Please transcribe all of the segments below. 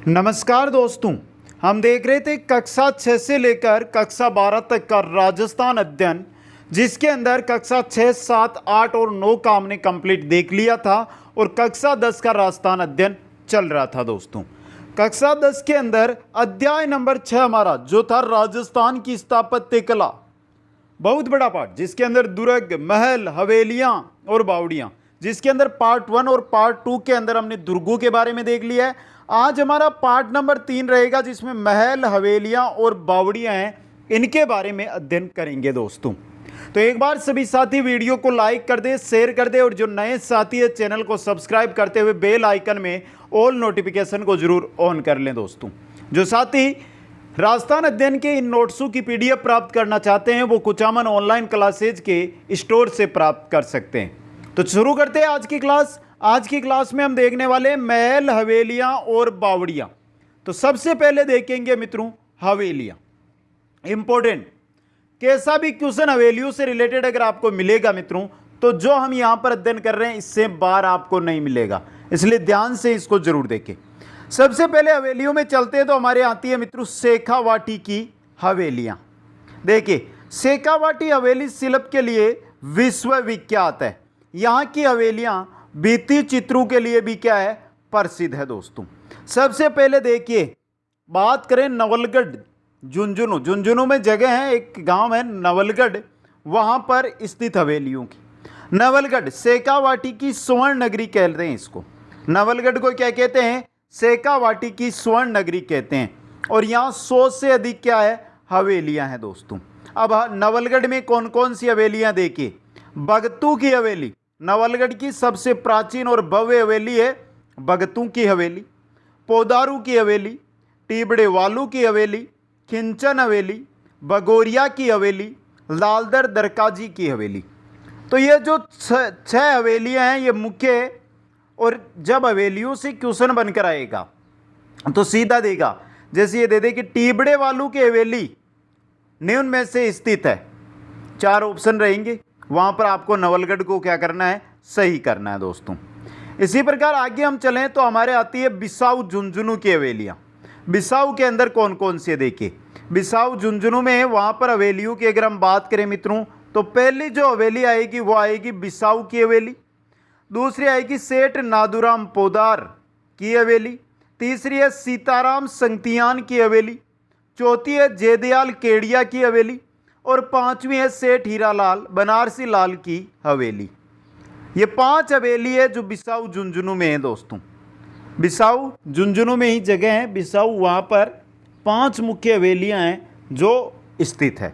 नमस्कार दोस्तों, हम देख रहे थे कक्षा 6 से लेकर कक्षा 12 तक का राजस्थान अध्ययन, जिसके अंदर कक्षा 6, 7, 8 और 9 का हमने कंप्लीट देख लिया था और कक्षा 10 का राजस्थान अध्ययन चल रहा था। दोस्तों, कक्षा 10 के अंदर अध्याय नंबर 6 हमारा जो था राजस्थान की स्थापत्य कला, बहुत बड़ा पार्ट, जिसके अंदर दुर्ग, महल, हवेलियां और बावड़ियां, जिसके अंदर पार्ट 1 और पार्ट 2 के अंदर हमने दुर्गों के बारे में देख लिया है। आज हमारा पार्ट नंबर 3 रहेगा, जिसमें महल, हवेलियां और बावड़ियां हैं, इनके बारे में अध्ययन करेंगे। दोस्तों, तो एक बार सभी साथी वीडियो को लाइक कर दे, शेयर कर दे और जो नए साथी है चैनल को सब्सक्राइब करते हुए बेल आइकन में ऑल नोटिफिकेशन को जरूर ऑन कर लें। दोस्तों, जो साथी राजस्थान अध्ययन के इन नोट्सों की पीडीएफ प्राप्त करना चाहते हैं वो कुचामन ऑनलाइन क्लासेज के स्टोर से प्राप्त कर सकते हैं। तो शुरू करते हैं आज की क्लास। आज की क्लास में हम देखने वाले महल, हवेलियां और बावड़ियां। तो सबसे पहले देखेंगे मित्रों हवेलियां। इंपॉर्टेंट, कैसा भी क्वेश्चन हवेलियों से रिलेटेड अगर आपको मिलेगा मित्रों, तो जो हम यहां पर अध्ययन कर रहे हैं इससे बार आपको नहीं मिलेगा, इसलिए ध्यान से इसको जरूर देखें। सबसे पहले हवेलियों में चलते हैं तो हमारे आती है मित्रों शेखावाटी की हवेलियां। देखिए, शेखावाटी हवेली शिल्प के लिए विश्वविख्यात है। यहां की हवेलियां भित्ति चित्रों के लिए भी क्या है, प्रसिद्ध है। दोस्तों, सबसे पहले देखिए बात करें नवलगढ़, झुंझुनू में जगह है, एक गांव है नवलगढ़, वहां पर स्थित हवेलियों की। नवलगढ़ शेखावाटी की स्वर्ण नगरी कहते हैं इसको। नवलगढ़ को क्या कहते हैं, शेखावाटी की स्वर्ण नगरी कहते हैं। और यहाँ 100 से अधिक क्या है, हवेलियां हैं। दोस्तों, अब नवलगढ़ में कौन कौन सी हवेलियां देखिए। भगतू की हवेली, नवलगढ़ की सबसे प्राचीन और भव्य हवेली है भगतू की हवेली। पोदारू की हवेली, टीबड़े वालू की हवेली, खिंचन हवेली, बगोरिया की हवेली, लालदर दरकाजी की हवेली। तो ये जो छह हवेलियां हैं ये मुख्य है। और जब हवेलियों से क्वेश्चन बनकर आएगा तो सीधा देगा, जैसे ये दे दे कि टीबड़े वालू की हवेली निम्न में से स्थित है। 4 ऑप्शन रहेंगे, वहां पर आपको नवलगढ़ को क्या करना है, सही करना है। दोस्तों, इसी प्रकार आगे हम चलें तो हमारे आती है बिसाऊ झुंझुनू की हवेलियां। बिसाऊ के अंदर कौन कौन से देखिए, बिसाऊ झुंझुनू में वहां पर हवेलियों की अगर हम बात करें मित्रों, तो पहली जो हवेली आएगी वो आएगी बिसाऊ की हवेली। दूसरी आएगी सेठ नादूराम पोदार की हवेली। तीसरी है सीताराम संगतियान की हवेली। चौथी है जयदयाल केडिया की हवेली। और 5वीं है सेठ हीरालाल बनारसी लाल की हवेली। ये 5 हवेली है जो बिसाऊ झुंझुनू में है। दोस्तों, बिसाऊ झुंझुनू में ही जगह है बिसाऊ, वहाँ पर 5 मुख्य हवेलियाँ हैं जो स्थित है।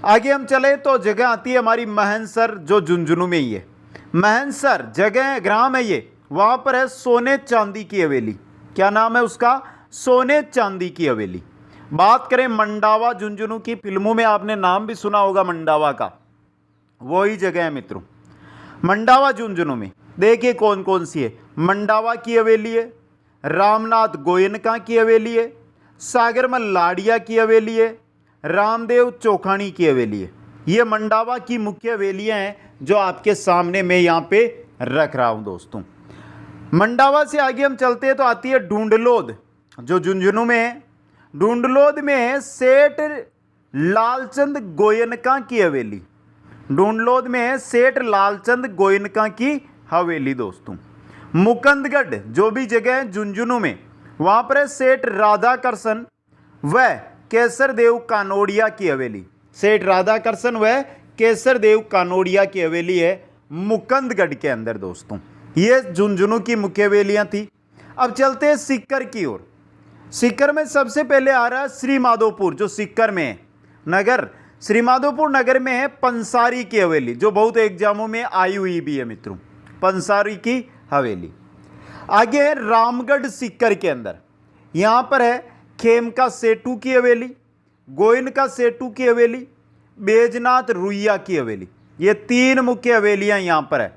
आगे हम चले तो जगह आती है हमारी महनसर, जो झुंझुनू में ही है। महनसर जगह ग्राम है ये, वहाँ पर है सोने चांदी की हवेली। क्या नाम है उसका, सोने चांदी की हवेली। बात करें मंडावा झुंझुनू की, फिल्मों में आपने नाम भी सुना होगा मंडावा का, वही जगह है मित्रों। मंडावा झुंझुनू में देखिए कौन कौन सी है। मंडावा की हवेली है, रामनाथ गोयनका की हवेली है, सागरमल लाड़िया की हवेली है, रामदेव चौखानी की हवेली है। ये मंडावा की मुख्य हवेलियां हैं जो आपके सामने मैं यहाँ पे रख रहा हूँ। दोस्तों, मंडावा से आगे हम चलते हैं तो आती है ढूंढलोद, जो झुंझुनू में है। ढूंढलोद में है सेठ लालचंद गोयनका की हवेली। ढूंढलोद में है सेठ लालचंद गोयनका की हवेली। दोस्तों, मुकंदगढ़ जो भी जगह है झुंझुनू में, वहाँ पर है सेठ राधाकृष्ण व केसर देव कानोड़िया की हवेली। सेठ राधाकृष्ण व केसर देव कानोड़िया की हवेली है मुकंदगढ़ के अंदर। दोस्तों, ये झुंझुनू की मुख्य हवेलियां थी। अब चलते हैं सीकर की ओर। सीकर में सबसे पहले आ रहा है श्री माधोपुर, जो सीकर में है नगर। श्री माधोपुर नगर में है पंसारी की हवेली, जो बहुत एग्जामों में आई हुई भी है मित्रों, पंसारी की हवेली। आगे है रामगढ़ सीकर के अंदर, यहां पर है खेमका सेठू की हवेली, गोयनका सेठू की हवेली, बैजनाथ रुइया की हवेली। ये 3 मुख्य हवेलियां यहां पर है।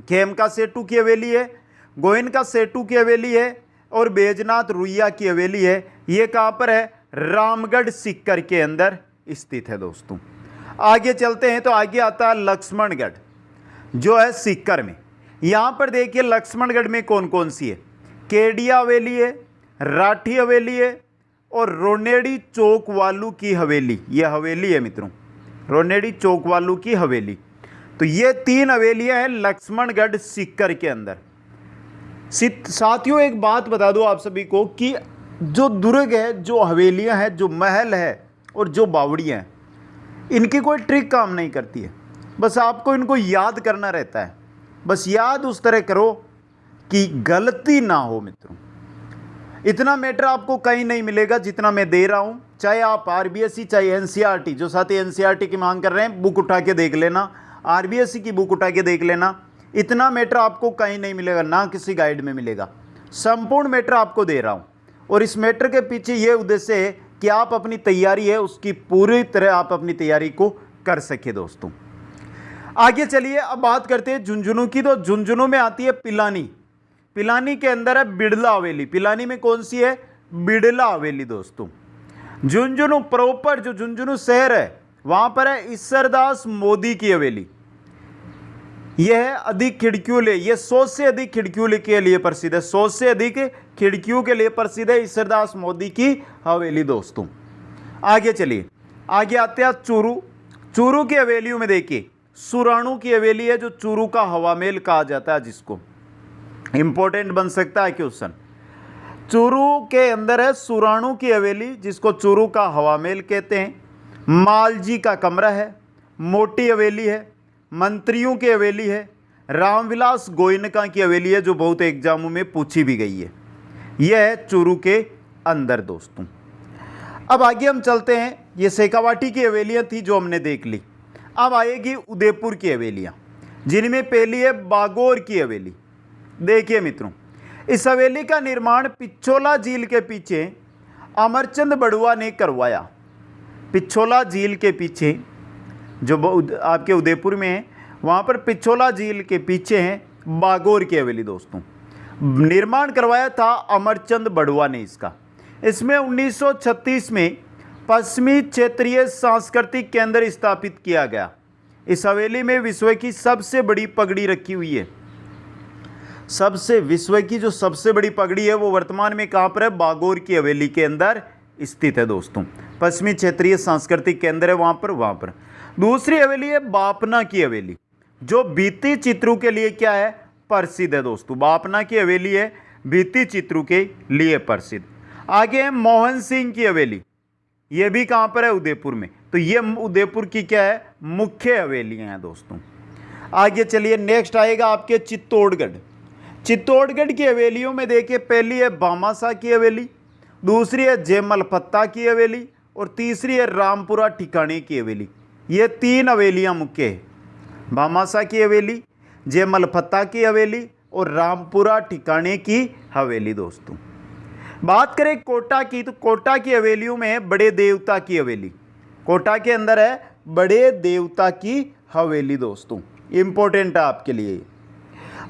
खेमका सेठू की हवेली है, गोयनका सेठू की हवेली है और बैजनाथ रुइया की हवेली है। ये कहां पर है, रामगढ़ सीकर के अंदर स्थित है। दोस्तों, आगे चलते हैं तो आगे आता है लक्ष्मणगढ़, जो है सीकर में। यहां पर देखिए लक्ष्मणगढ़ में कौन कौन सी है। केडिया हवेली है, राठी हवेली है और रोनेड़ी चौकवालू की हवेली, ये हवेली है मित्रों, रोनेड़ी चौकवालू की हवेली। तो ये 3 हवेलियां हैं लक्ष्मणगढ़ सीकर के अंदर। साथियों एक बात बता दूं आप सभी को कि जो दुर्ग है, जो हवेलियां हैं, जो महल है और जो बावड़ियां हैं, इनकी कोई ट्रिक काम नहीं करती है, बस आपको इनको याद करना रहता है। बस याद उस तरह करो कि गलती ना हो मित्रों। इतना मैटर आपको कहीं नहीं मिलेगा जितना मैं दे रहा हूं, चाहे आप आरबीएससी चाहे एनसीईआरटी, जो साथी एनसीईआरटी की मांग कर रहे हैं बुक उठा के देख लेना, आरबीएससी की बुक उठा के देख लेना। इतना मैटर आपको कहीं नहीं मिलेगा, ना किसी गाइड में मिलेगा। संपूर्ण मैटर आपको दे रहा हूं और इस मैटर के पीछे ये उद्देश्य है कि आप अपनी तैयारी है उसकी पूरी तरह आप अपनी तैयारी को कर सके दोस्तों। आगे चलिए अब बात करते हैं झुंझुनू की। तो झुंझुनू में आती है पिलानी। पिलानी के अंदर है बिड़ला हवेली। पिलानी में कौन सी है? बिड़ला हवेली दोस्तों। झुंझुनू प्रॉपर जो झुंझुनू शहर है वहां पर है ईश्वरदास मोदी की हवेली। यह है अधिक खिड़कियों ले, यह 100 से अधिक खिड़कियों के लिए प्रसिद्ध है। 100 से अधिक खिड़कियों के लिए प्रसिद्ध है ईश्वरदास मोदी की हवेली दोस्तों। आगे चलिए, आगे आते हैं चूरू। चूरू की हवेलियों में देखिए सुराणु की हवेली है, जो चूरू का हवामेल कहा जाता है, जिसको इंपॉर्टेंट बन सकता है क्वेश्चन। चूरू के अंदर है सुराणु की हवेली, जिसको चूरू का हवामेल कहते हैं। मालजी का कमरा है, मोटी हवेली है, मंत्रियों की हवेली है, रामविलास गोयनका की हवेली है, जो बहुत एग्जामों में पूछी भी गई है। यह है चूरू के अंदर दोस्तों। अब आगे हम चलते हैं, ये शेखावाटी की हवेलियां थी जो हमने देख ली। अब आएगी उदयपुर की हवेलियां, जिनमें पहली है बागोर की हवेली। देखिए मित्रों, इस हवेली का निर्माण पिछोला झील के पीछे अमरचंद बड़ुआ ने करवाया। पिछोला झील के पीछे जो आपके उदयपुर में है, वहाँ पर पिछोला झील के पीछे है बागोर की हवेली दोस्तों। निर्माण करवाया था अमरचंद बड़ुआ ने इसका। इसमें 1936 में पश्चिमी क्षेत्रीय सांस्कृतिक केंद्र स्थापित किया गया। इस हवेली में विश्व की सबसे बड़ी पगड़ी रखी हुई है। विश्व की जो सबसे बड़ी पगड़ी है वो वर्तमान में कहाँ पर है? बागोर की हवेली के अंदर स्थित है दोस्तों। पश्चिमी क्षेत्रीय सांस्कृतिक केंद्र है वहाँ पर। दूसरी हवेली है बापना की हवेली, जो भित्ति चित्रों के लिए क्या है? प्रसिद्ध है दोस्तों। बापना की हवेली है भित्ति चित्रों के लिए प्रसिद्ध। आगे है मोहन सिंह की हवेली, ये भी कहाँ पर है? उदयपुर में। तो ये उदयपुर की क्या है? मुख्य हवेलियाँ हैं दोस्तों। आगे चलिए, नेक्स्ट आएगा आपके चित्तौड़गढ़। चित्तौड़गढ़ की हवेलियों में देखिए पहली है भामाशाह की हवेली, दूसरी है जयमलपत्ता की हवेली और तीसरी है रामपुरा ठिकाने की हवेली। ये 3 हवेलियाँ मुख्य है, भामाशाह की हवेली, जयमलपत्ता की हवेली और रामपुरा ठिकाने की हवेली दोस्तों। बात करें कोटा की, तो कोटा की हवेलियों में है बड़े देवता की हवेली। कोटा के अंदर है बड़े देवता की हवेली दोस्तों, इंपॉर्टेंट है आपके लिए।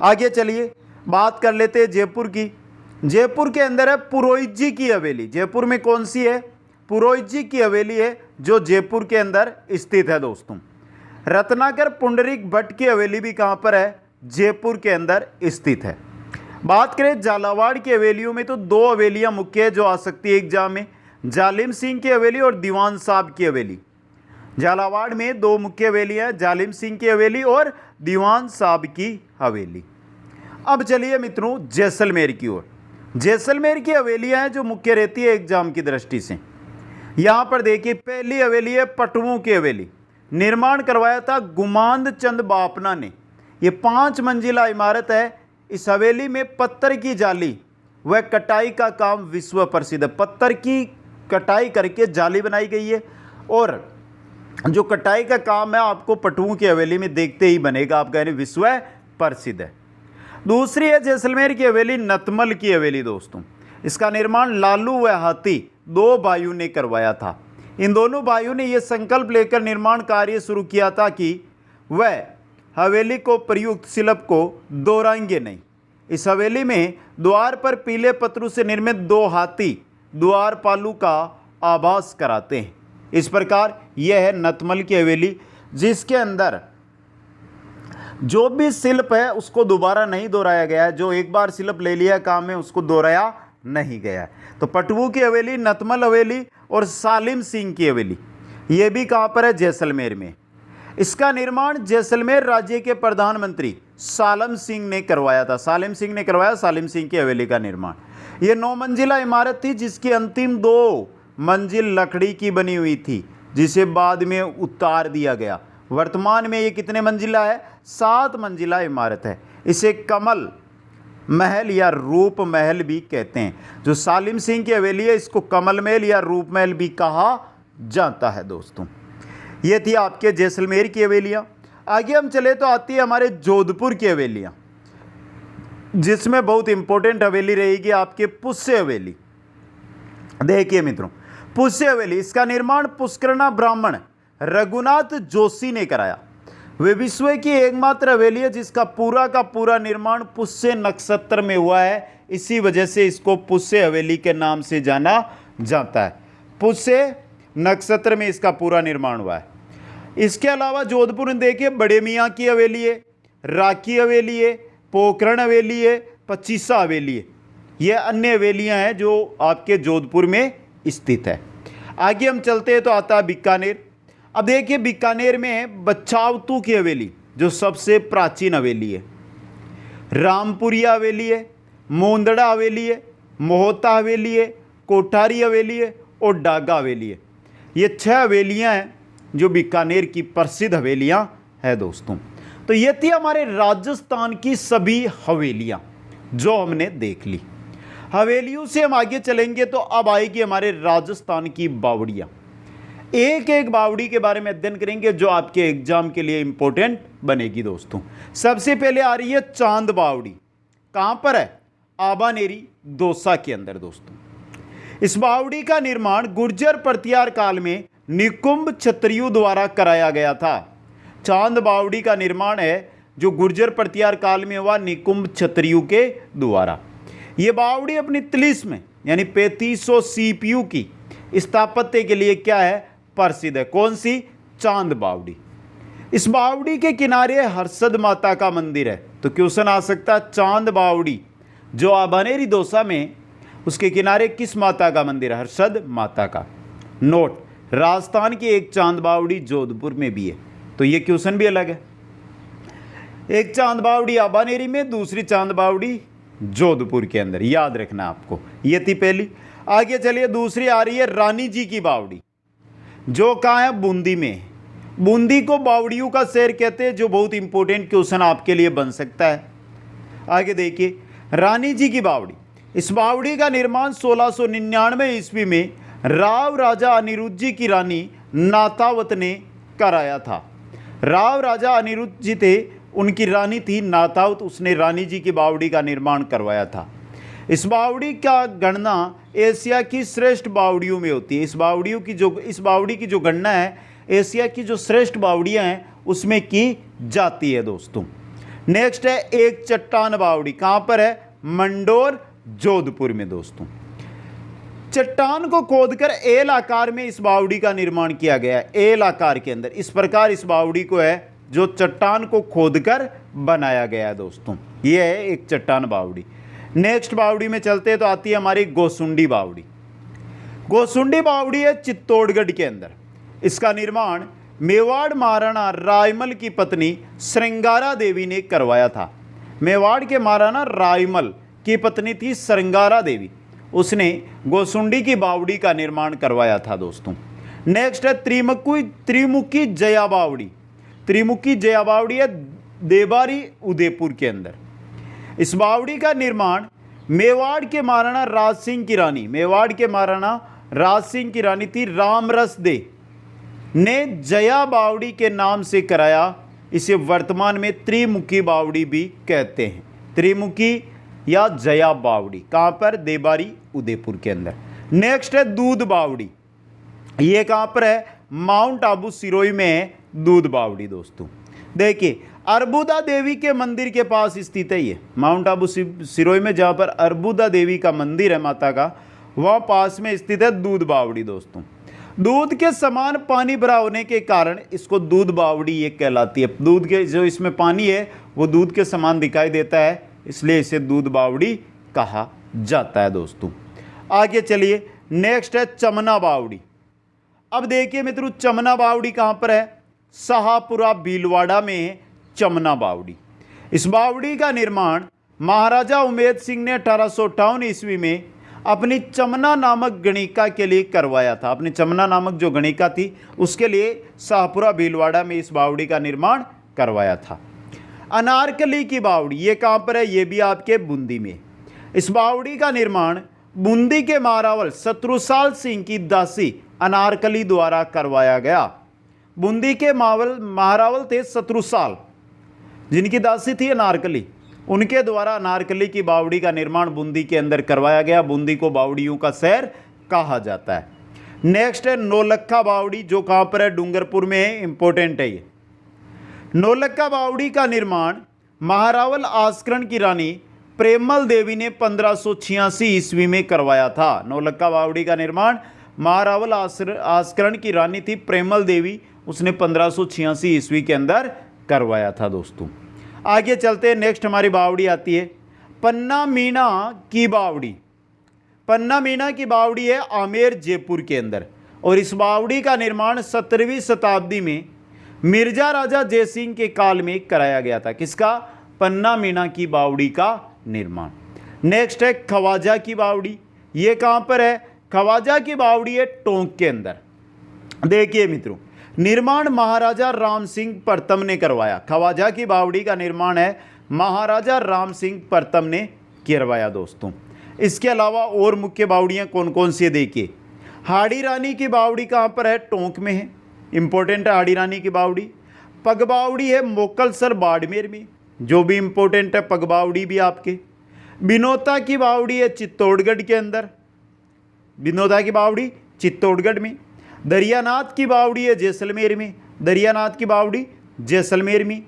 आगे चलिए बात कर लेते हैं जयपुर की। जयपुर के अंदर है पुरोहित जी की हवेली। जयपुर में कौन सी है? पुरोहित जी की हवेली है, जो जयपुर के अंदर स्थित है दोस्तों। रत्नाकर पुंडरीक भट्ट की हवेली भी कहाँ पर है? जयपुर के अंदर स्थित है। बात करें झालावाड़ की हवेलियों में, तो 2 हवेलियां मुख्य है जो आ सकती है एग्जाम में, जालिम सिंह की हवेली और दीवान साहब की हवेली। झालावाड़ में 2 मुख्य हवेलियां, जालिम सिंह की हवेली और दीवान साहब की हवेली। अब चलिए मित्रों जैसलमेर की ओर। जैसलमेर की हवेलियां हैं जो मुख्य रहती है एग्जाम की दृष्टि से। यहाँ पर देखिए पहली हवेली है पटवों की हवेली। निर्माण करवाया था गुमांद चंद बापना ने। ये 5 मंजिला इमारत है। इस हवेली में पत्थर की जाली व कटाई का काम विश्व प्रसिद्ध है। पत्थर की कटाई करके जाली बनाई गई है और जो कटाई का काम है आपको पटवों की हवेली में देखते ही बनेगा, आप कह रहे विश्व प्रसिद्ध है। दूसरी है जैसलमेर की हवेली नतमल की हवेली दोस्तों। इसका निर्माण लालू व हाथी 2 भाइयों ने करवाया था। इन दोनों भाइयों ने यह संकल्प लेकर निर्माण कार्य शुरू किया था कि वह हवेली को प्रयुक्त शिल्प को दोहराएंगे नहीं। इस हवेली में द्वार पर पीले पत्थरों से निर्मित 2 हाथी द्वारपालों का आभास कराते हैं। इस प्रकार यह है नतमल की हवेली, जिसके अंदर जो भी शिल्प है उसको दोबारा नहीं दोहराया गया है। जो एक बार शिल्प ले लिया काम में उसको दोहराया नहीं गया। तो पटवू की हवेली, नतमल हवेली और सालिम सिंह की हवेली, ये भी कहाँ पर है? जैसलमेर में। इसका निर्माण जैसलमेर राज्य के प्रधानमंत्री सालम सिंह ने करवाया था। सालिम सिंह ने करवाया सालिम सिंह की हवेली का निर्माण। ये 9 मंजिला इमारत थी जिसकी अंतिम 2 मंजिल लकड़ी की बनी हुई थी, जिसे बाद में उतार दिया गया। वर्तमान में ये कितने मंजिला है? 7 मंजिला इमारत है। इसे कमल महल या रूप महल भी कहते हैं। जो सालिम सिंह की हवेली है इसको कमल महल या रूप महल भी कहा जाता है दोस्तों। ये थी आपके जैसलमेर की हवेलियाँ। आगे हम चले तो आती है हमारे जोधपुर की हवेलियाँ, जिसमें बहुत इंपॉर्टेंट हवेली रहेगी आपके पुष्य हवेली। देखिए मित्रों, पुष्य हवेली, इसका निर्माण पुष्करणा ब्राह्मण रघुनाथ जोशी ने कराया। वे विश्व की एकमात्र हवेली है जिसका पूरा का पूरा निर्माण पुष्य नक्षत्र में हुआ है। इसी वजह से इसको पुष्य हवेली के नाम से जाना जाता है। पुष्य नक्षत्र में इसका पूरा निर्माण हुआ है। इसके अलावा जोधपुर में देखिए बड़े मियाँ की हवेली है, राखी हवेली है, पोखरण हवेली है, पचीसा हवेली है। ये अन्य हवेलियाँ हैं जो आपके जोधपुर में स्थित है। आगे हम चलते हैं तो आता है बीकानेर। अब देखिए बीकानेर में बच्छावतू की हवेली जो सबसे प्राचीन हवेली है, रामपुरिया हवेली है, मोंदड़ा हवेली है, मोहता हवेली है, कोठारी हवेली है और डागा हवेली है। ये 6 हवेलियाँ हैं जो बीकानेर की प्रसिद्ध हवेलियाँ हैं दोस्तों। तो ये थी हमारे राजस्थान की सभी हवेलियाँ जो हमने देख ली। हवेलियों से हम आगे चलेंगे तो अब आएगी हमारे राजस्थान की बावड़ियाँ। एक एक बावड़ी के बारे में अध्ययन करेंगे जो आपके एग्जाम के लिए इंपॉर्टेंट बनेगी दोस्तों। सबसे पहले आ रही है चांद बावड़ी। कहाँ पर है? आबानेरी दौसा के अंदर दोस्तों। इस बावड़ी का निर्माण गुर्जर प्रतिहार काल में निकुंभ क्षत्रियों द्वारा कराया गया था। चांद बावड़ी का निर्माण है जो गुर्जर प्रतिहार काल में हुआ निकुंभ क्षत्रियों के द्वारा। ये बावड़ी अपनी तिलिस्म यानी 3500 सीपीयू की स्थापत्य के लिए क्या है? प्रसिद्ध है। कौन सी? चांद बावड़ी। इस बावड़ी के किनारे हर्षद माता का मंदिर है। तो क्वेश्चन आ सकता है चांद बावड़ी जो आबानेरी दौसा में, उसके किनारे किस माता का मंदिर है? हर्षद माता का। नोट, राजस्थान की एक चांद बावड़ी जोधपुर में भी है, तो ये क्वेश्चन भी अलग है। एक चांद बावड़ी आबानेरी में, दूसरी चांद बावड़ी जोधपुर के अंदर, याद रखना आपको। ये थी पहली। आगे चलिए, दूसरी आ रही है रानी जी की बावड़ी जो कहाँ है? बूंदी में। बूंदी को बावड़ियों का शहर कहते हैं, जो बहुत इंपॉर्टेंट क्वेश्चन आपके लिए बन सकता है। आगे देखिए, रानी जी की बावड़ी। इस बावड़ी का निर्माण 1699 ईस्वी में राव राजा अनिरुद्ध जी की रानी नातावत ने कराया था। राव राजा अनिरुद्ध जी थे, उनकी रानी थी नातावत, उसने रानी जी की बावड़ी का निर्माण करवाया था। इस बावड़ी का गणना एशिया की श्रेष्ठ बावड़ियों में होती है। इस बावड़ी की जो गणना है एशिया की जो श्रेष्ठ बावड़ियाँ हैं उसमें की जाती है दोस्तों। नेक्स्ट है एक चट्टान बावड़ी। कहाँ पर है? मंडोर जोधपुर में दोस्तों। चट्टान को खोदकर एल आकार में इस बावड़ी का निर्माण किया गया है। एल आकार के अंदर इस प्रकार इस बावड़ी को है जो चट्टान को खोदकर बनाया गया है दोस्तों। यह है एक चट्टान बावड़ी। नेक्स्ट बावड़ी में चलते हैं तो आती है हमारी गोसुंडी बावड़ी। गोसुंडी बावड़ी है चित्तौड़गढ़ के अंदर। इसका निर्माण मेवाड़ महाराणा रायमल की पत्नी श्रृंगारा देवी ने करवाया था। मेवाड़ के महाराणा रायमल की पत्नी थी श्रृंगारा देवी, उसने गोसुंडी की बावड़ी का निर्माण करवाया था दोस्तों। नेक्स्ट है त्रिमुखी जया बावड़ी। त्रिमुखी जया बावड़ी है देबारी उदयपुर के अंदर। इस बावड़ी का निर्माण मेवाड़ के महाराणा राज सिंह की रानी, मेवाड़ के महाराणा राज सिंह की रानी थी रामरस दे ने जया बावड़ी के नाम से कराया। इसे वर्तमान में त्रिमुखी बावड़ी भी कहते हैं। त्रिमुखी या जया बावड़ी कहाँ पर? देबारी उदयपुर के अंदर। नेक्स्ट है दूध बावड़ी। ये कहाँ पर है? माउंट आबू सिरोही में है दूध बावड़ी दोस्तों। देखिए, अर्बुदा देवी के मंदिर के पास स्थित है ये माउंट आबू सिरोही में, जहाँ पर अर्बुदा देवी का मंदिर है माता का, वहाँ पास में स्थित है दूध बावड़ी दोस्तों। दूध के समान पानी भरा होने के कारण इसको दूध बावड़ी ये कहलाती है। दूध के जो इसमें पानी है वो दूध के समान दिखाई देता है, इसलिए इसे दूध बावड़ी कहा जाता है दोस्तों। आगे चलिए, नेक्स्ट है चमना बावड़ी। अब देखिए मित्रों, चमना बावड़ी कहाँ पर है? शाहपुरा भीलवाड़ा में है चमना बावड़ी। इस बावड़ी का निर्माण महाराजा उमेद सिंह ने 1858 ईस्वी में अपनी चमना नामक गणिका के लिए करवाया था। अपनी चमना नामक जो गणिका थी उसके लिए शाहपुरा भीलवाड़ा में इस बावड़ी का निर्माण करवाया था। अनारकली की बावड़ी, ये कहाँ पर है? ये भी आपके बूंदी में। इस बावड़ी का निर्माण बूंदी के महारावल शत्रुसाल सिंह की दासी अनारकली द्वारा करवाया गया। बूंदी के महारावल थे शत्रुसाल, जिनकी दासी थी अनारकली, उनके द्वारा अनारकली की बावड़ी का निर्माण बूंदी के अंदर करवाया गया। बूंदी को बावड़ियों का शहर कहा जाता है। नेक्स्ट है नौलखा बावड़ी, जो कहाँ पर है? डूंगरपुर में है, इंपॉर्टेंट है ये। नौलखा बावड़ी का निर्माण महारावल आस्करण की रानी प्रेमल देवी ने 1586 ईस्वी में करवाया था। नौलखा बावड़ी का निर्माण महारावल आस्करण की रानी थी प्रेमल देवी, उसने 1586 ईस्वी के अंदर करवाया था दोस्तों। आगे चलते हैं, नेक्स्ट हमारी बावड़ी आती है पन्ना मीना की बावड़ी। पन्ना मीना की बावड़ी है आमेर जयपुर के अंदर, और इस बावड़ी का निर्माण 17वीं शताब्दी में मिर्जा राजा जयसिंह के काल में कराया गया था। किसका? पन्ना मीना की बावड़ी का निर्माण। नेक्स्ट है खवाजा की बावड़ी। ये कहाँ पर है? खवाजा की बावड़ी है टोंक के अंदर। देखिए मित्रों, निर्माण महाराजा राम सिंह प्रथम ने करवाया। खवाजा की बावड़ी का निर्माण है महाराजा राम सिंह प्रथम ने करवाया दोस्तों। इसके अलावा और मुख्य बावड़ियाँ कौन कौन सी है देखिए। हाड़ी रानी की बावड़ी कहाँ पर है? टोंक में है, इंपॉर्टेंट है हाड़ी रानी की बावड़ी। पग बावड़ी है मोकलसर बाड़मेर में, जो भी इंपॉर्टेंट है, पग बावड़ी भी आपके। बिनोता की बावड़ी है चित्तौड़गढ़ के अंदर, बिनोता की बावड़ी चित्तौड़गढ़ में। दरियानाथ की बावड़ी है जैसलमेर में, दरियानाथ की बावड़ी जैसलमेर में।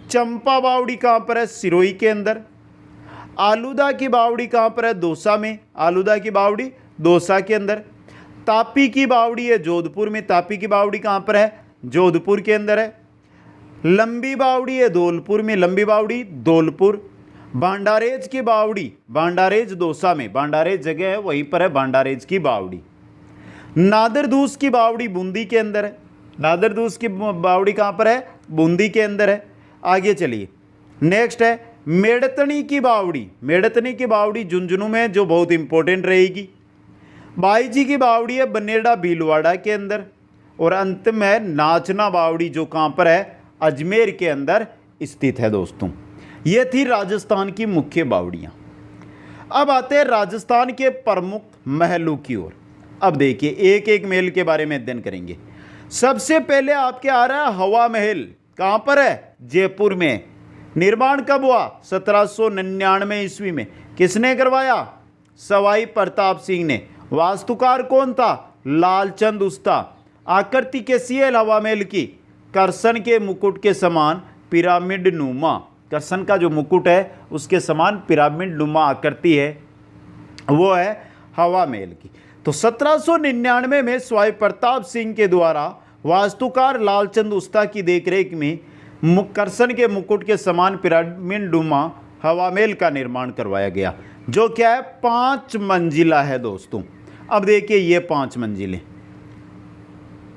चंपा बावड़ी कहाँ पर है? सिरोही के अंदर। आलूदा की बावड़ी कहाँ पर है? दौसा में, आलूदा की बावड़ी दौसा के अंदर। तापी की बावड़ी है जोधपुर में, तापी की बावड़ी कहाँ पर है? जोधपुर के अंदर है। लंबी बावड़ी है धौलपुर में, लंबी बावड़ी धौलपुर। भांडारेज की बावड़ी, भांडारेज दौसा में, भांडारेज जगह है वहीं पर है भांडारेज की बावड़ी। नादरदूस की बावड़ी बूंदी के अंदर है, नादरदूस की बावड़ी कहाँ पर है? बूंदी के अंदर है। आगे चलिए, नेक्स्ट है मेड़तनी की बावड़ी। मेड़तनी की बावड़ी झुंझुनू में, जो बहुत इंपॉर्टेंट रहेगी। बाईजी की बावड़ी है बनेड़ा भीलवाड़ा के अंदर। और अंत में नाचना बावड़ी, जो कहाँ पर है? अजमेर के अंदर स्थित है दोस्तों। ये थी राजस्थान की मुख्य बावड़ियाँ। अब आते हैं राजस्थान के प्रमुख महलों की ओर। अब देखिए, एक एक महल के बारे में अध्ययन करेंगे। सबसे पहले आपके आ रहा है हवा महल। कहाँ पर है? जयपुर में। निर्माण कब हुआ? 1799 ईस्वी में। किसने करवाया? सवाई प्रताप सिंह ने। वास्तुकार कौन था? लालचंद उस्ता। आकृति कैसी है हवा महल की? करसन के मुकुट के समान पिरामिड नुमा, करसन का जो मुकुट है उसके समान पिरामिड नुमा आकृति है, वो है हवा महल की। तो 1799 में सवाई प्रताप सिंह के द्वारा वास्तुकार लालचंद उस्ता की देखरेख में करसन के मुकुट के समान पिरामिड नुमा हवा महल का निर्माण करवाया गया, जो क्या है? 5 मंजिला है दोस्तों। अब देखिए, ये 5 मंजिलें,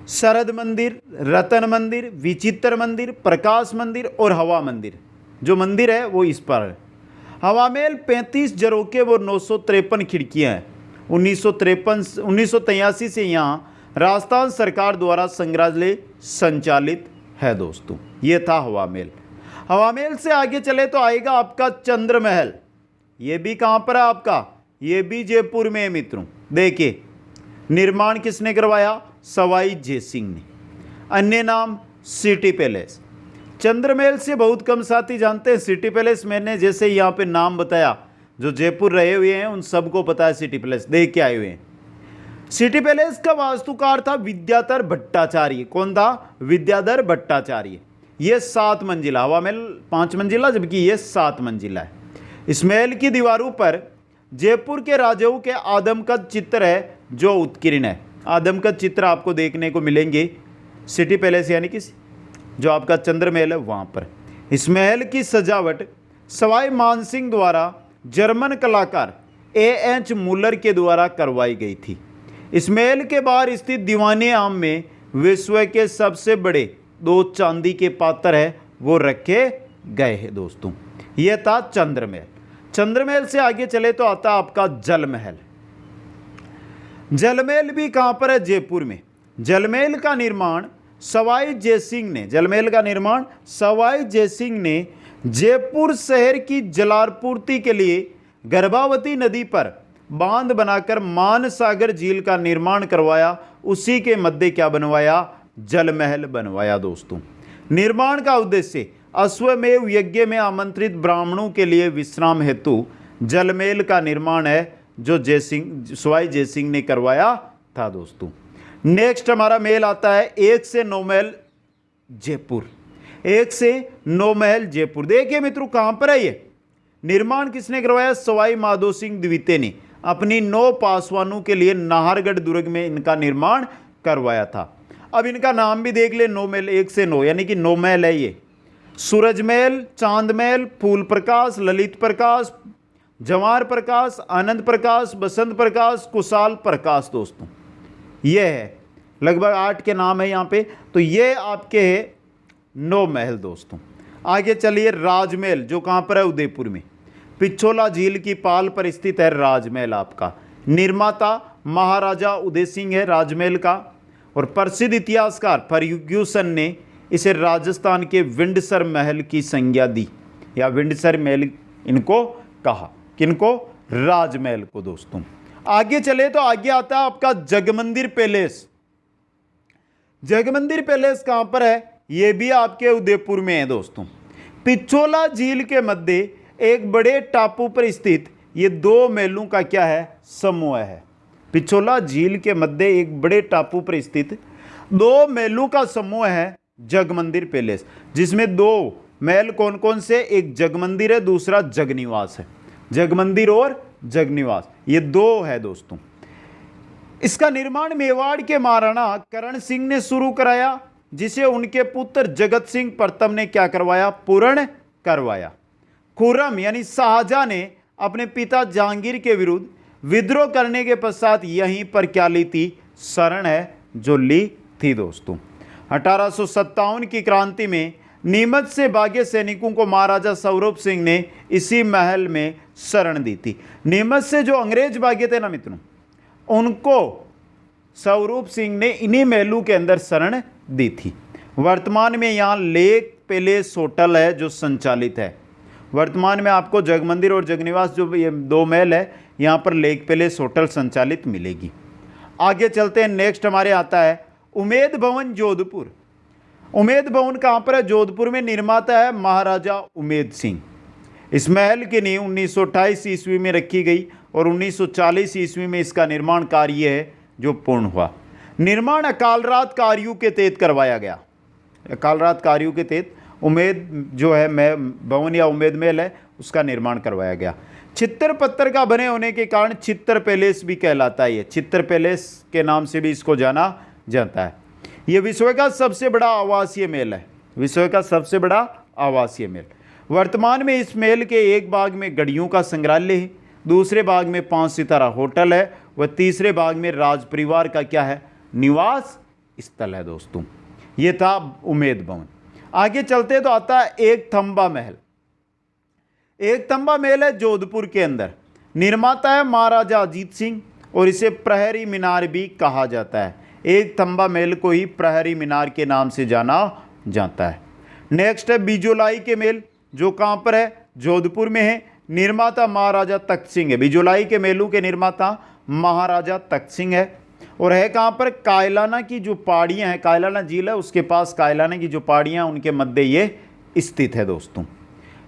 शरद मंदिर, रतन मंदिर, विचित्र मंदिर, प्रकाश मंदिर और हवा मंदिर। जो मंदिर है वो इस पर है। हवा महल 35 झरोखे व 953 खिड़कियाँ हैं। 1983 से यहाँ राजस्थान सरकार द्वारा संग्रहालय संचालित है दोस्तों। ये था हवा महल। हवा महल से आगे चले तो आएगा आपका चंद्र महल। ये भी कहाँ पर है आपका? ये भी जयपुर में है मित्रों। देखिए, निर्माण किसने करवाया? सवाई जय सिंह ने। अन्य नाम सिटी पैलेस। चंद्र महल से बहुत कम साथी जानते हैं। सिटी पैलेस मैंने जैसे यहाँ पे नाम बताया, जो जयपुर रहे हुए हैं उन सबको पता है सिटी पैलेस, देख के आए हुए हैं। सिटी पैलेस का वास्तुकार था विद्याधर भट्टाचार्य। कौन था? विद्याधर भट्टाचार्य। ये 7 मंजिला, हवा महल 5 मंजिला, जबकि ये 7 मंजिला है। इस महल की दीवारों पर जयपुर के राजाओं के आदमकद चित्र है, जो उत्कीर्ण है। आदमकद चित्र आपको देखने को मिलेंगे सिटी पैलेस, यानी कि जो आपका चंद्र महल है वहाँ पर। इस महल की सजावट सवाई मानसिंह द्वारा जर्मन कलाकार A.H. मुलर के द्वारा करवाई गई थी। इस महल के बाहर स्थित दीवाने आम में विश्व के सबसे बड़े 2 चांदी के पात्र है वो रखे गए हैं दोस्तों। यह था चंद्रमहल। चंद्रमहल से आगे चले तो आता आपका जलमहल। जलमहल भी कहां पर है? जयपुर में। जलमहल का निर्माण सवाई जयसिंह ने जयपुर शहर की जलापूर्ति के लिए गर्भावती नदी पर बांध बनाकर मानसागर झील का निर्माण करवाया। उसी के मध्य क्या बनवाया? जलमहल बनवाया दोस्तों। निर्माण का उद्देश्य अश्वमेव यज्ञ में आमंत्रित ब्राह्मणों के लिए विश्राम हेतु जलमहल का निर्माण है, जो सवाई जयसिंह ने करवाया था दोस्तों। नेक्स्ट हमारा महल आता है 1 से 9 महल जयपुर। 1 से 9 महल जयपुर। देखिए मित्रों, कहां पर है ये? निर्माण किसने करवाया? सवाई माधो सिंह द्वितीय ने अपनी 9 पासवानों के लिए नाहरगढ़ दुर्ग में इनका निर्माण करवाया था। अब इनका नाम भी देख ले, 9 महल 1 से 9 यानी कि 9 महल है ये। सूरज महल, चांद महल, फूल प्रकाश, ललित प्रकाश, जवार प्रकाश, आनंद प्रकाश, बसंत प्रकाश, कुशाल प्रकाश दोस्तों। ये है लगभग 8 के नाम है यहाँ पे। तो ये आपके है 9 महल दोस्तों। आगे चलिए राजमहल, जो कहाँ पर है? उदयपुर में। पिछोला झील की पाल पर स्थित है राजमहल आपका। निर्माता महाराजा उदय सिंह है राजमहल का। और प्रसिद्ध इतिहासकार फर्ग्यूसन ने इसे राजस्थान के विंडसर महल की संज्ञा दी, या विंडसर महल इनको कहा। किनको? राजमहल को दोस्तों। आगे चले तो आगे आता है आपका जगमंदिर पैलेस। जगमंदिर पैलेस कहां पर है? यह भी आपके उदयपुर में है दोस्तों। पिछोला झील के मध्य एक बड़े टापू पर स्थित ये 2 महलों का क्या है? समूह है। पिछोला झील के मध्य एक बड़े टापू पर स्थित 2 महलों का समूह है जगमंदिर पैलेस, जिसमें 2 महल कौन कौन से? एक जगमंदिर है, दूसरा जगनिवास है। जगमंदिर और जगनिवास, ये 2 है दोस्तों। इसका निर्माण मेवाड़ के महाराणा करण सिंह ने शुरू कराया, जिसे उनके पुत्र जगत सिंह प्रथम ने क्या करवाया? पूर्ण करवाया। खुर्रम यानी शाहजहां ने अपने पिता जहांगीर के विरुद्ध विद्रोह करने के पश्चात यहीं पर क्या ली थी? शरण है जो ली थी दोस्तों। 1857 की क्रांति में नीमच से भागे सैनिकों को महाराजा स्वरूप सिंह ने इसी महल में शरण दी थी। नीमच से जो अंग्रेज भागे थे ना मित्रों, उनको स्वरूप सिंह ने इन्हीं महलों के अंदर शरण दी थी। वर्तमान में यहाँ लेक पैलेस होटल है जो संचालित है। वर्तमान में आपको जगमंदिर और जगनिवास जो ये 2 महल है, यहाँ पर लेक पैलेस होटल संचालित मिलेगी। आगे चलते हैं। नेक्स्ट हमारे आता है उमेद भवन जोधपुर। उमेद भवन कहाँ पर है? जोधपुर में। निर्माता है महाराजा उमेद सिंह। इस महल की नींव 1928 ईस्वी में रखी गई और 1940 ईस्वी में इसका निर्माण कार्य है जो पूर्ण हुआ। निर्माण अकाल रात कार्यों के तहत करवाया गया। अकाल रात कार्यों के तहत उमेद जो है भवन या उमेद महल है, उसका निर्माण करवाया गया। चित्तर पत्थर का बने होने के कारण चित्तर पैलेस भी कहलाता है। चित्तर पैलेस के नाम से भी इसको जाना जाता है। यह विश्व का सबसे बड़ा आवासीय महल है। विश्व का सबसे बड़ा आवासीय महल। वर्तमान में इस महल के एक भाग में गढ़ियों का संग्रहालय है, दूसरे भाग में 5 सितारा होटल है, व तीसरे भाग में राज परिवार का क्या है? निवास स्थल है दोस्तों। ये था उमेद भवन। आगे चलते तो आता है एक थंबा महल। एक थंबा महल है जोधपुर के अंदर। निर्माता है महाराजा अजीत सिंह और इसे प्रहरी मीनार भी कहा जाता है। एक थंबा महल को ही प्रहरी मीनार के नाम से जाना जाता है। नेक्स्ट है बिजोलाई के महल, जो कहाँ पर है? जोधपुर में है। निर्माता महाराजा तख्त सिंह है। बिजोलाई के महलों के निर्माता महाराजा तख्त सिंह है और है कहाँ पर? कायलाना की जो पहाड़ियाँ हैं, कायलाना झील है उसके पास कायलाना की जो पहाड़ियाँ उनके मध्य ये स्थित है दोस्तों।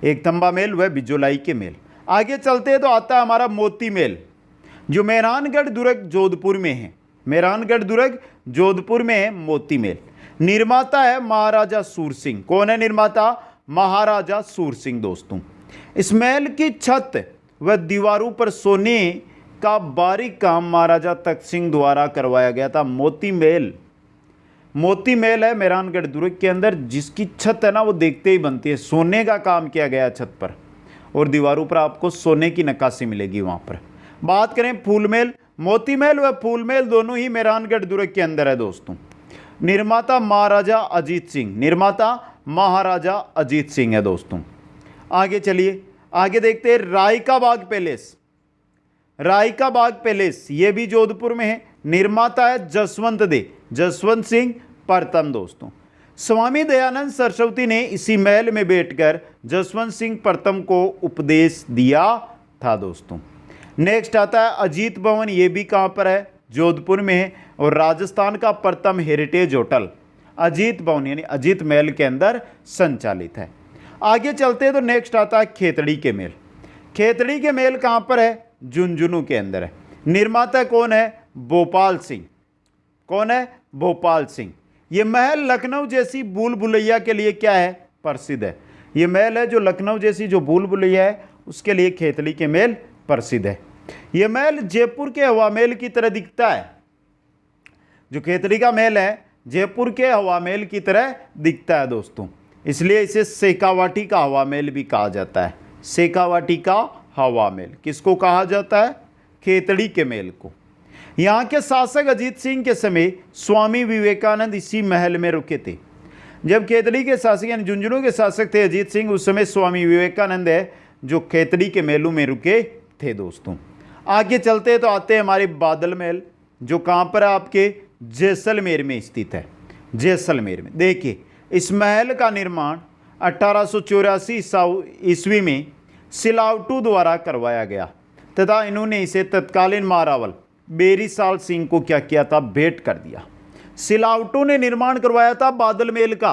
एक थंबा महल वह बिजोलाई के महल। आगे चलते हैं तो आता है हमारा मोती महल, जो मेहरानगढ़ दुर्ग जोधपुर में है। मेहरानगढ़ दुर्ग जोधपुर में है मोती महल। निर्माता है महाराजा सूर सिंह। कौन है निर्माता? महाराजा सूर सिंह दोस्तों। इस महल की छत व दीवारों पर सोने का बारीक काम महाराजा तख्त सिंह द्वारा करवाया गया था। मोती महल है मेहरानगढ़ दुर्ग के अंदर, जिसकी छत है ना वो देखते ही बनती है। सोने का काम किया गया छत पर और दीवारों पर आपको सोने की नक्काशी मिलेगी वहाँ पर। बात करें फूल महल, मोती महल व फूल महल दोनों ही मेहरानगढ़ दुर्ग के अंदर है दोस्तों। निर्माता महाराजा अजीत सिंह, निर्माता महाराजा अजीत सिंह है दोस्तों। आगे चलिए, आगे देखते हैं राय का बाग पैलेस। राय का बाग पैलेस ये भी जोधपुर में है, निर्माता है जसवंत सिंह प्रथम दोस्तों। स्वामी दयानंद सरस्वती ने इसी महल में बैठकर जसवंत सिंह प्रथम को उपदेश दिया था दोस्तों। नेक्स्ट आता है अजीत भवन, ये भी कहाँ पर है, जोधपुर में है, और राजस्थान का प्रथम हेरिटेज होटल अजीत भवन यानी अजीत महल के अंदर संचालित है। आगे चलते हैं तो नेक्स्ट आता है खेतड़ी के महल। खेतड़ी के महल कहाँ पर है, झुंझुनू के अंदर है। निर्माता कौन है, भोपाल सिंह। कौन है, भोपाल सिंह। ये महल लखनऊ जैसी भूल भुलैया के लिए क्या है, प्रसिद्ध है। ये महल है जो लखनऊ जैसी जो भूल भुलैया है उसके लिए खेतड़ी के महल प्रसिद्ध है। ये महल जयपुर के हवा महल की तरह दिखता है। जो खेतड़ी का महल है जयपुर के हवा महल की तरह दिखता है दोस्तों, इसलिए इसे शेखावाटी का हवा महल भी कहा जाता है। शेखावाटी का हवा महल किसको कहा जाता है, खेतड़ी के महल को। यहाँ के शासक अजीत सिंह के समय स्वामी विवेकानंद इसी महल में रुके थे। जब खेतड़ी के शासक यानी झुंझुनू के शासक थे अजीत सिंह, उस समय स्वामी विवेकानंद है जो खेतड़ी के महलों में रुके थे दोस्तों। आगे चलते हैं तो आते हैं हमारे बादल महल, जो कहाँ पर है, आपके जैसलमेर में स्थित है। जैसलमेर में देखिए, इस महल का निर्माण 1884 ईस्वी में सिलावटू द्वारा करवाया गया तथा इन्होंने इसे तत्कालीन महारावल बेरीसाल सिंह को क्या किया था, भेंट कर दिया। सिलावटू ने निर्माण करवाया था बादल महल का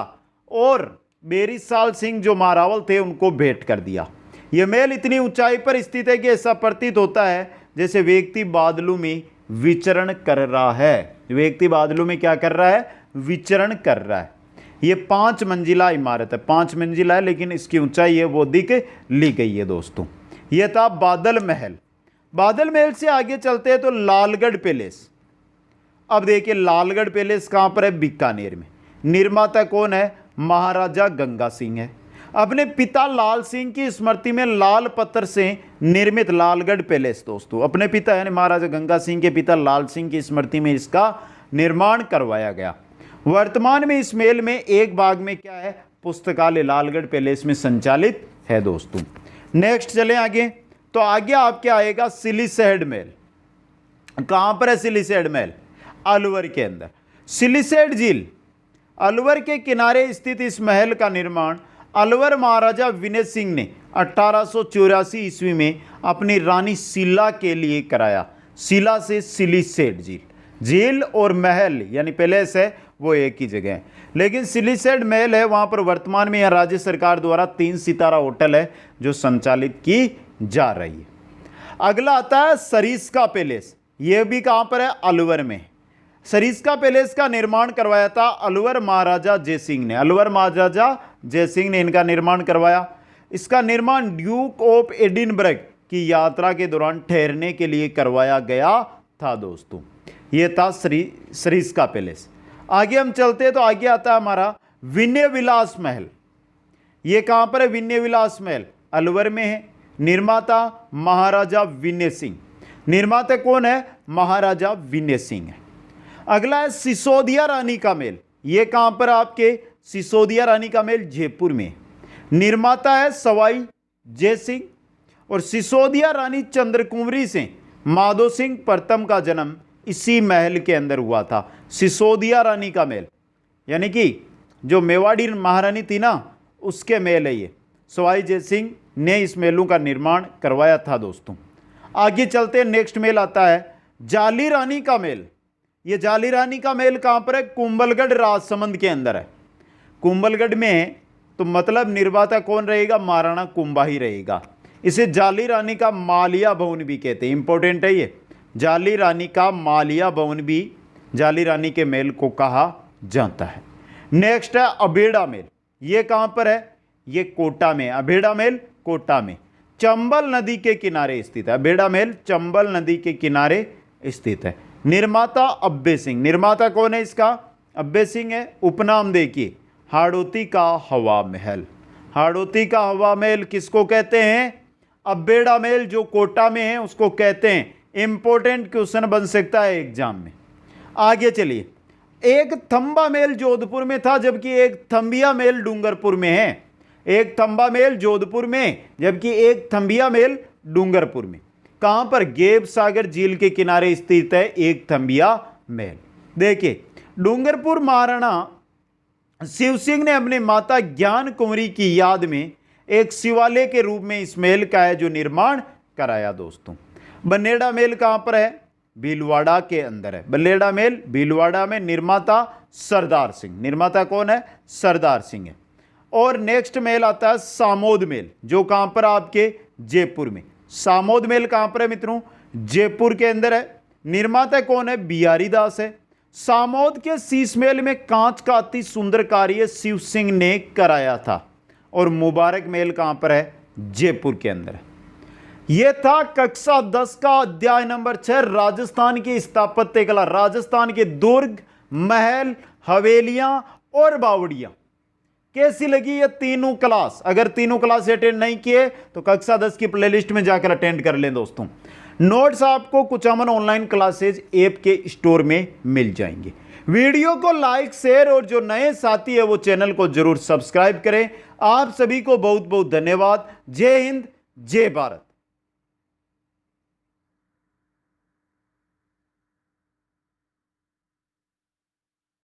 और बेरीसाल सिंह जो महारावल थे उनको भेंट कर दिया। यह महल इतनी ऊंचाई पर स्थित है कि ऐसा प्रतीत होता है जैसे व्यक्ति बादलों में विचरण कर रहा है। व्यक्ति बादलों में क्या कर रहा है, विचरण कर रहा है। ये 5 मंजिला इमारत है, 5 मंजिला है, लेकिन इसकी ऊंचाई है वो दिख ली गई है दोस्तों। यह था बादल महल। बादल महल से आगे चलते हैं तो लालगढ़ पैलेस। अब देखिए लालगढ़ पैलेस कहाँ पर है, बीकानेर में। निर्माता कौन है, महाराजा गंगा सिंह है। अपने पिता लाल सिंह की स्मृति में लाल पत्थर से निर्मित लालगढ़ पैलेस दोस्तों, अपने पिता यानी महाराजा गंगा सिंह के पिता लाल सिंह की स्मृति में इसका निर्माण करवाया गया। वर्तमान में इस महल में एक भाग में क्या है, पुस्तकालय लालगढ़ पैलेस में संचालित है दोस्तों। नेक्स्ट चलें आगे, तो आगे आपके आएगा सिलीसैड महल। कहां पर है सिलीसैड महल, अलवर के अंदर। सिलीसैड झील अलवर के किनारे स्थित इस महल का निर्माण अलवर महाराजा विनय सिंह ने 1884 ईस्वी में अपनी रानी शीला के लिए कराया। शीला से सिलीसैड झील, झील और महल यानी पैलेस है वो एक ही जगह है, लेकिन सिलीसैड महल है वहाँ पर वर्तमान में यहाँ राज्य सरकार द्वारा 3 सितारा होटल है जो संचालित की जा रही है। अगला आता है सरिस्का पैलेस। यह भी कहाँ पर है, अलवर में। सरिस्का पैलेस का निर्माण करवाया था अलवर महाराजा जयसिंह ने। अलवर महाराजा जयसिंह ने इनका निर्माण करवाया। इसका निर्माण ड्यूक ऑफ एडिनबर्ग की यात्रा के दौरान ठहरने के लिए करवाया गया था दोस्तों। यह था सरिस्का पैलेस। आगे हम चलते हैं तो आगे आता है हमारा विनय विलास महल। यह कहां पर है, विनय विलास महल अलवर में है। निर्माता महाराजा विनय सिंह। निर्माता कौन है, महाराजा विनय सिंह है। अगला है सिसोदिया रानी का महल। यह कहां पर आपके, सिसोदिया रानी का महल जयपुर में। निर्माता है सवाई जय सिंह। और सिसोदिया रानी चंद्रकुंवरी से माधो सिंह प्रथम का जन्म इसी महल के अंदर हुआ था। सिसोदिया रानी का महल यानी कि जो मेवाड़ी महारानी थी ना उसके महल है ये। सवाई जय सिंह ने इस महलों का निर्माण करवाया था दोस्तों। आगे चलते हैं, नेक्स्ट महल आता है जाली रानी का महल। ये जाली रानी का महल कहां पर है, कुंभलगढ़ राजसमंद के अंदर है। कुंभलगढ़ में है तो मतलब निर्माता कौन रहेगा, महाराणा कुंभा ही रहेगा। इसे जाली रानी का मालिया भवन भी कहते हैं। इंपॉर्टेंट है ये, जाली रानी का मालिया भवन भी जाली रानी के महल को कहा जाता है। नेक्स्ट है अबेड़ा महल। ये कहां पर है, ये कोटा में। अबेड़ा महल कोटा में चंबल नदी के किनारे स्थित है। अबेड़ा महल चंबल नदी के किनारे स्थित है। निर्माता अब्बे सिंह। निर्माता कौन है इसका, अब्बे सिंह है। उपनाम देखिए हाड़ौती का हवा महल। हाड़ौती का हवा महल किसको कहते हैं, अब्बेड़ा मेल जो कोटा में है उसको कहते हैं, इंपॉर्टेंट क्वेश्चन बन सकता है एग्जाम में। आगे चलिए, एक थंबा मेल जोधपुर में था जबकि एक थंबिया मेल डूंगरपुर में है। एक थंबा मेल जोधपुर में जबकि एक थंबिया मेल डूंगरपुर में। कहां पर? गेब सागर झील के किनारे स्थित है एक थंबिया मेल। देखिए, डूंगरपुर महाराणा शिव सिंह ने अपनी माता ज्ञान कुंवरी की याद में एक शिवालय के रूप में इस मेल का है जो निर्माण कराया दोस्तों। बनेड़ा मेल कहां पर है? भीलवाड़ा के अंदर है। बनेड़ा मेल भीलवाड़ा में, निर्माता सरदार सिंह। निर्माता कौन है? सरदार सिंह है। और नेक्स्ट मेल आता है सामोद मेल, जो कहां पर? आपके जयपुर में। सामोद मेल कहां पर है मित्रों? जयपुर के अंदर है। निर्माता कौन है? बिहारी दास है। सामोद के शीश मेल में कांच का अति सुंदर कार्य शिव सिंह ने कराया था। और मुबारक मेल कहां पर है? जयपुर के अंदर है। यह था कक्षा 10 का अध्याय नंबर 6, राजस्थान की स्थापत्य कला। राजस्थान के दुर्ग, महल, हवेलियां और बावड़ियां। कैसी लगी ये तीनों क्लास? अगर तीनों क्लास अटेंड नहीं किए तो कक्षा 10 की प्लेलिस्ट में जाकर अटेंड कर लें दोस्तों। नोट्स आपको कुचामन ऑनलाइन क्लासेज ऐप के स्टोर में मिल जाएंगे। वीडियो को लाइक, शेयर और जो नए साथी है वो चैनल को जरूर सब्सक्राइब करें। आप सभी को बहुत बहुत धन्यवाद। जय हिंद, जय भारत।